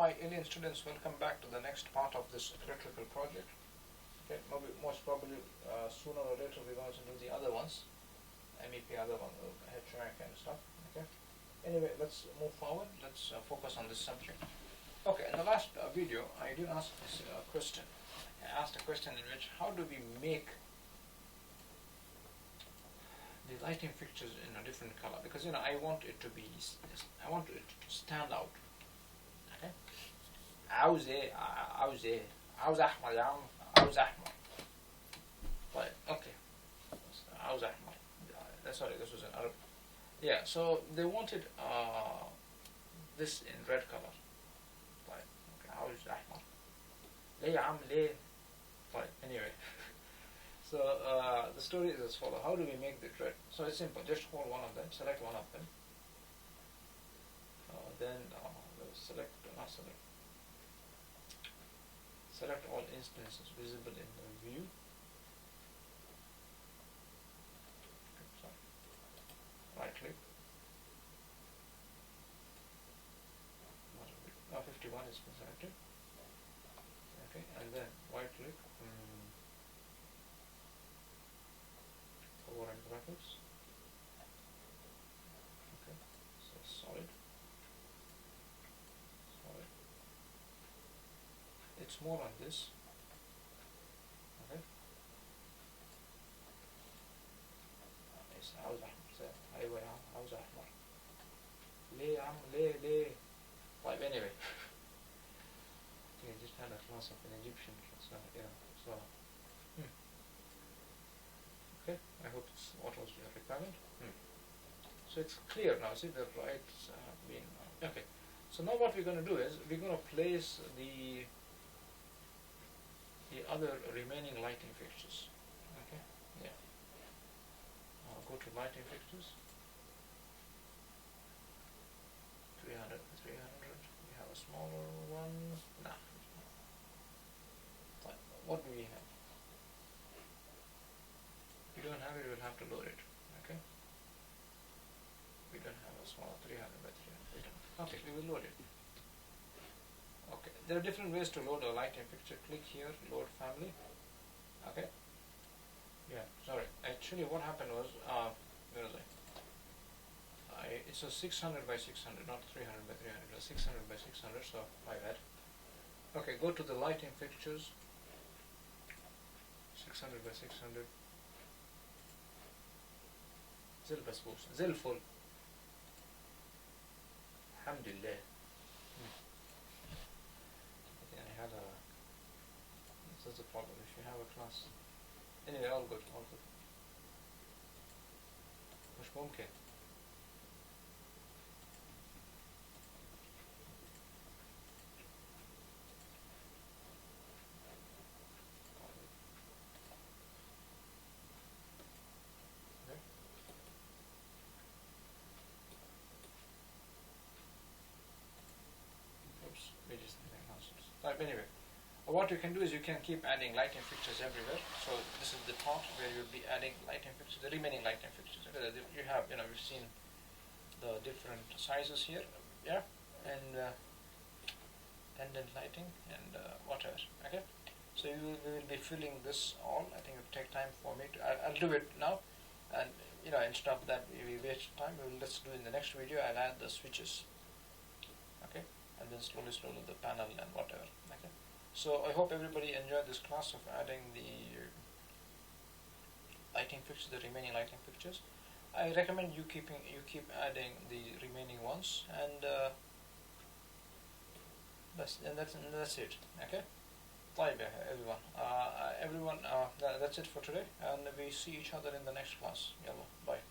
my alien students, welcome back to the next part of this electrical project. Okay, most probably sooner or later we're going to do the other ones, MEP other one, HVAC and stuff. Okay. Anyway, let's move forward. Let's focus on this subject. Okay, in the last video, I did ask this question. I asked a question in which, how do we make the lighting fixtures in a different color? Because I want it to be, I want it to stand out. Okay. عاوز أحمر يا عم، عاوز أحمر. Right. Okay. عاوز أحمر. Sorry, this was an Arab. Yeah. So they wanted this in red color. Right. Okay. عاوز أحمر. ليه يا عم ليه؟ Right. Anyway. So the story is as follows. How do we make the red? So it's simple. Just hold one of them. Select one of them. Then select all instances visible in the view. Okay, right click. 51 is selected. Okay, and then right click. Color and graphics. Okay, so solid. It's more on this. Okay. It's عاوز أحمر. أيوة يا عم عاوز أحمر. ليه يا عم ليه. Right. Anyway. I just had a class of an Egyptian. So so. Okay. I hope it's what was your requirement. So it's clear now. See the rights have been okay. So now what we're going to do is we're going to place the other remaining lighting fixtures. Okay, yeah. Go to lighting fixtures. 300. We have a smaller one. Nah. What do we have? If we don't have it, we'll have to load it. Okay. We don't have a small 300 by 300. Okay, we will load it. Okay, there are different ways to load a lighting fixture. Click here, load family. Okay. Yeah, sorry. Actually, what happened was, where was I? It's a 600 by 600, not 300 by 300. It was 600 by 600, so my bad. Okay, go to the lighting fixtures. 600 by 600. زل بسبوس زل فل الحمد لله. That's the problem if you have a class. Anyway, all good. مش ممكن. Anyway, what you can do is you can keep adding lighting fixtures everywhere. So this is the part where you'll be adding lighting fixtures, the remaining lighting fixtures. You have, we've seen the different sizes here, yeah, and pendant lighting and whatever. Okay, so we will be filling this all. I think it will take time for me to. I'll do it now, and instead of that we waste time. Let's do in the next video. I'll add the switches. Okay. And then slowly the panel and whatever. Okay. So I hope everybody enjoyed this class of adding the lighting fixtures, the remaining lighting fixtures. I recommend you keep adding the remaining ones, and that's it. Okay. Bye, everyone. That's it for today, and we see each other in the next class. Yalla, bye.